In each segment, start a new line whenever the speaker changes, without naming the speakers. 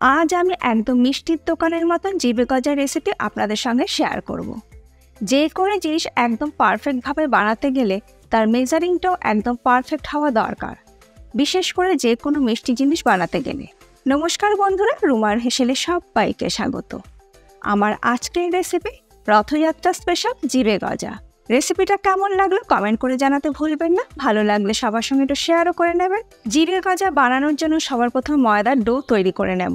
আজ আমি একদম মিষ্টির দোকানের মতন জিভে গজা রেসিপি আপনাদের সঙ্গে শেয়ার করব। যে কোনো জিনিস একদম পারফেক্টভাবে বানাতে গেলে তার মেজারিংটাও একদম পারফেক্ট হওয়া দরকার, বিশেষ করে যে কোনো মিষ্টি জিনিস বানাতে গেলে। নমস্কার বন্ধুরা, রুমার হেসেলে সবাইকে স্বাগত। আমার আজকের রেসিপি রথযাত্রা স্পেশাল জিভে গজা। রেসিপিটা কেমন লাগলো কমেন্ট করে জানাতে ভুলবেন না। ভালো লাগলে সবার সঙ্গে একটু শেয়ারও করে নেবেন। জিভে গজা বানানোর জন্য সবার প্রথমে ময়দার ডো তৈরি করে নেব।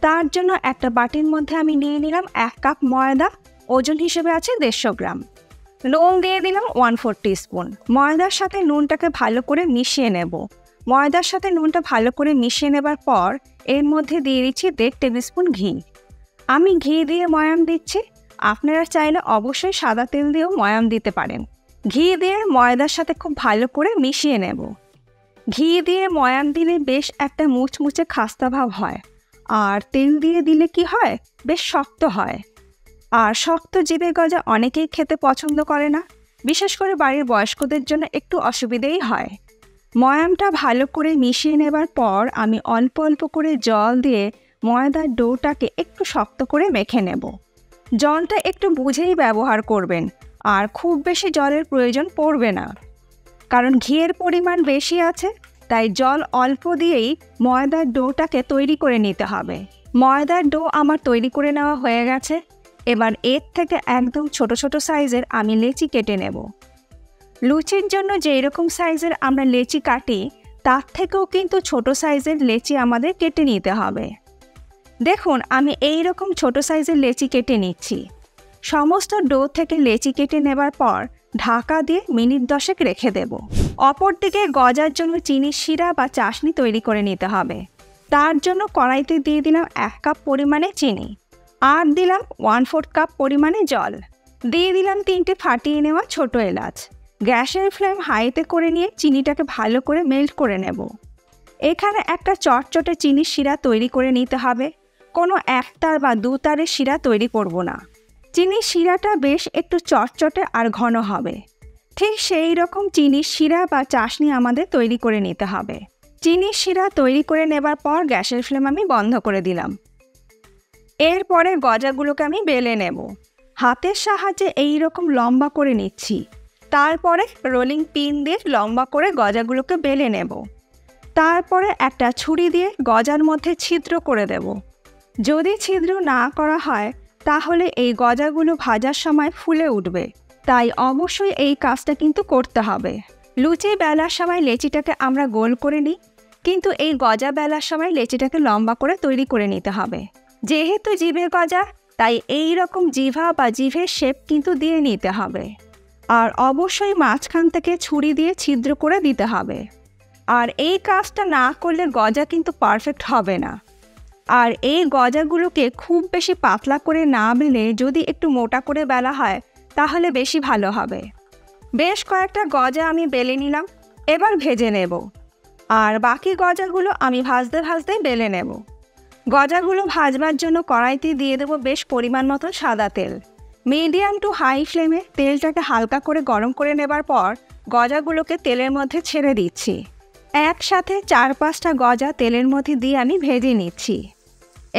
তার জন্য একটা বাটির মধ্যে আমি নিয়ে নিলাম 1 কাপ ময়দা, ওজন হিসেবে আছে 150 গ্রাম। নুন দিয়ে দিলাম 1/4 টিস্পুন। ময়দার সাথে নুনটাকে ভালো করে মিশিয়ে নেব। ময়দার সাথে নুনটা ভালো করে মিশিয়ে নেবার পর এর মধ্যে দিয়ে দিচ্ছি 1.5 টেবিল স্পুন ঘি। আমি ঘি দিয়ে ময়াম দিচ্ছি, আপনারা চাইলে অবশ্যই সাদা তেল দিয়েও ময়াম দিতে পারেন। ঘি দিয়ে ময়দার সাথে খুব ভালো করে মিশিয়ে নেব। ঘি দিয়ে ময়াম দিলে বেশ একটা মুচমুচে খাস্তা ভাব হয়, আর তেল দিয়ে দিলে কি হয়, বেশ শক্ত হয়। আর শক্ত জিভে গজা অনেকেই খেতে পছন্দ করে না, বিশেষ করে বাড়ির বয়স্কদের জন্য একটু অসুবিধেই হয়। ময়ামটা ভালো করে মিশিয়ে নেবার পর আমি অল্প অল্প করে জল দিয়ে ময়দার ডোটাকে একটু শক্ত করে মেখে নেব। জলটা একটু বুঝেই ব্যবহার করবেন, আর খুব বেশি জলের প্রয়োজন পড়বে না, কারণ ঘিয়ের পরিমাণ বেশি আছে, তাই জল অল্প দিয়েই ময়দার ডোটাকে তৈরি করে নিতে হবে। ময়দার ডো আমার তৈরি করে নেওয়া হয়ে গেছে। এবার এর থেকে একদম ছোট ছোট সাইজের আমি লেচি কেটে নেব। লুচির জন্য যেই রকম সাইজের আমরা লেচি কাটি, তার থেকেও কিন্তু ছোট সাইজের লেচি আমাদের কেটে নিতে হবে। দেখুন, আমি এই রকম ছোট সাইজের লেচি কেটে নিচ্ছি। সমস্ত ডো থেকে লেচি কেটে নেবার পর ঢাকা দিয়ে মিনিট 10 রেখে দেব। অপরদিকে গজার জন্য চিনির শিরা বা চাশনি তৈরি করে নিতে হবে। তার জন্য কড়াইতে দিয়ে দিলাম 1 কাপ পরিমাণে চিনি, আর দিলাম 1/4 কাপ পরিমাণে জল, দিয়ে দিলাম 3টে ফাটিয়ে নেওয়া ছোট এলাচ। গ্যাসের ফ্লেম হাইতে করে নিয়ে চিনিটাকে ভালো করে মেল্ট করে নেব। এখানে একটা চটচটে চিনির শিরা তৈরি করে নিতে হবে, কোনো 1 তার বা 2 তারের শিরা তৈরি করব না। চিনির শিরাটা বেশ একটু চটচটে আর ঘন হবে। ঠিক সেই রকম চিনির শিরা বা চাশনি আমাদের তৈরি করে নিতে হবে। চিনির শিরা তৈরি করে নেবার পর গ্যাসের ফ্লেম আমি বন্ধ করে দিলাম। এরপরে গজাগুলোকে আমি বেলে নেব। হাতের সাহায্যে এই রকম লম্বা করে নিচ্ছি, তারপরে রোলিং পিন দিয়ে লম্বা করে গজাগুলোকে বেলে নেব। তারপরে একটা ছুরি দিয়ে গজার মধ্যে ছিদ্র করে দেব। যদি ছিদ্র না করা হয় তাহলে এই গজাগুলো ভাজার সময় ফুলে উঠবে, তাই অবশ্যই এই কাজটা কিন্তু করতে হবে। লুচি বেলার সময় লেচিটাকে আমরা গোল করে নিই, কিন্তু এই গজা বেলার সময় লেচিটাকে লম্বা করে তৈরি করে নিতে হবে। যেহেতু জিভে গজা, তাই এই রকম জিভা বা জিভের শেপ কিন্তু দিয়ে নিতে হবে, আর অবশ্যই মাঝখান থেকে ছুরি দিয়ে ছিদ্র করে দিতে হবে। আর এই কাজটা না করলে গজা কিন্তু পারফেক্ট হবে না। আর এই গজাগুলোকে খুব বেশি পাতলা করে না বেলে যদি একটু মোটা করে বেলা হয় তাহলে বেশি ভালো হবে। বেশ কয়েকটা গজা আমি বেলে নিলাম, এবার ভেজে নেব। আর বাকি গজাগুলো আমি ভাজতে ভাজতে বেলে নেব। গজাগুলো ভাজবার জন্য কড়াইতে দিয়ে দেবো বেশ পরিমাণ মতো সাদা তেল। মিডিয়াম টু হাই ফ্লেমে তেলটাকে হালকা করে গরম করে নেবার পর গজাগুলোকে তেলের মধ্যে ছেড়ে দিচ্ছি। একসাথে 4-5টা গজা তেলের মধ্যে দিয়ে আমি ভেজে নিচ্ছি।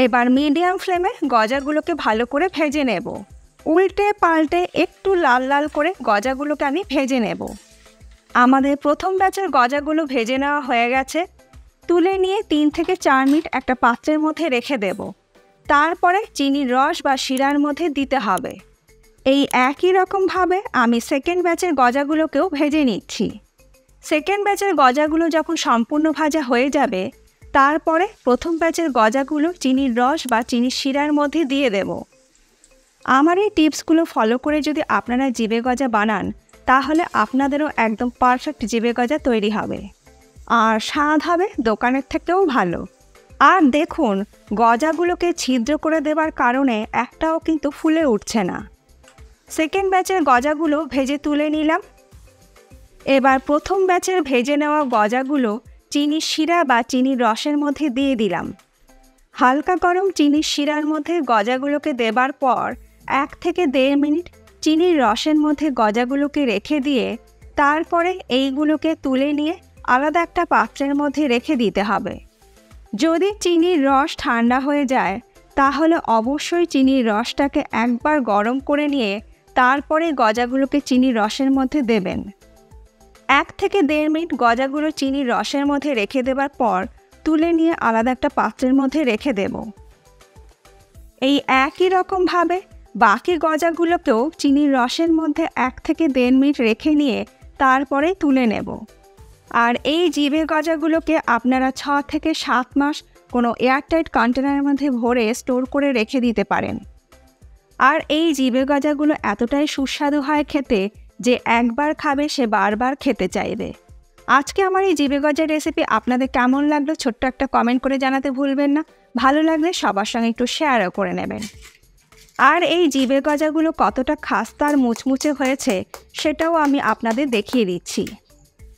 এবার মিডিয়াম ফ্লেমে গজাগুলোকে ভালো করে ভেজে নেব। উল্টে পাল্টে একটু লাল লাল করে গজাগুলোকে আমি ভেজে নেব। আমাদের প্রথম ব্যাচের গজাগুলো ভেজে নেওয়া হয়ে গেছে। তুলে নিয়ে 3 থেকে 4 মিনিট একটা পাত্রের মধ্যে রেখে দেব। তারপরে চিনির রস বা শিরার মধ্যে দিতে হবে। এই একই রকমভাবে আমি সেকেন্ড ব্যাচের গজাগুলোকেও ভেজে নিচ্ছি। সেকেন্ড ব্যাচের গজাগুলো যখন সম্পূর্ণ ভাজা হয়ে যাবে, তারপরে প্রথম ব্যাচের গজাগুলো চিনির রস বা চিনির শিরার মধ্যে দিয়ে দেব। আমার এই টিপসগুলো ফলো করে যদি আপনারা জিভে গজা বানান, তাহলে আপনাদেরও একদম পারফেক্ট জিভে গজা তৈরি হবে, আর স্বাদ হবে দোকানের থেকেও ভালো। আর দেখুন, গজাগুলোকে ছিদ্র করে দেবার কারণে একটাও কিন্তু ফুলে উঠছে না। সেকেন্ড ব্যাচের গজাগুলো ভেজে তুলে নিলাম। এবার প্রথম ব্যাচের ভেজে নেওয়া গজাগুলো চিনির শিরা বা চিনির রসের মধ্যে দিয়ে দিলাম। হালকা গরম চিনির শিরার মধ্যে গজাগুলোকে দেবার পর 1 থেকে 1.5 মিনিট চিনির রসের মধ্যে গজাগুলোকে রেখে দিয়ে তারপরে এইগুলোকে তুলে নিয়ে আলাদা একটা পাত্রের মধ্যে রেখে দিতে হবে। যদি চিনির রস ঠান্ডা হয়ে যায় তাহলে অবশ্যই চিনির রসটাকে একবার গরম করে নিয়ে তারপরে গজাগুলোকে চিনির রসের মধ্যে দেবেন। 1 থেকে 1.5 মিনিট গজাগুলো চিনির রসের মধ্যে রেখে দেবার পর তুলে নিয়ে আলাদা একটা পাত্রের মধ্যে রেখে দেব। এই একই রকমভাবে বাকি গজাগুলোকেও চিনির রসের মধ্যে 1 থেকে 1.5 মিনিট রেখে নিয়ে তারপরে তুলে নেব। আর এই জিবে গজাগুলোকে আপনারা 6 থেকে 7 মাস কোনো এয়ারটাইট কন্টেনারের মধ্যে ভরে স্টোর করে রেখে দিতে পারেন। আর এই জিবে গজাগুলো এতটাই সুস্বাদু হয় খেতে যে একবার খাবে সে বারবার খেতে চাইবে। আজকে আমার এই জিবে গজার রেসিপি আপনাদের কেমন লাগলো ছোট্ট একটা কমেন্ট করে জানাতে ভুলবেন না। ভালো লাগলে সবার সঙ্গে একটু শেয়ারও করে নেবেন। আর এই জিবে গজাগুলো কতটা খাস্তা আর মুচমুচে হয়েছে সেটাও আমি আপনাদের দেখিয়ে দিচ্ছি।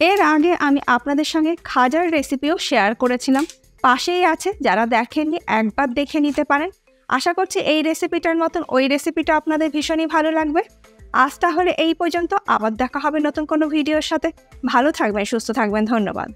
এর আগে আমি আপনাদের সঙ্গে খাজার রেসিপিও শেয়ার করেছিলাম, পাশেই আছে, যারা দেখেননি একবার দেখে নিতে পারেন। আশা করছি এই রেসিপিটার মতন ওই রেসিপিটা আপনাদের ভীষণই ভালো লাগবে। আজ তাহলে এই পর্যন্ত, আবার দেখা হবে নতুন কোনো ভিডিওর সাথে। ভালো থাকবেন, সুস্থ থাকবেন, ধন্যবাদ।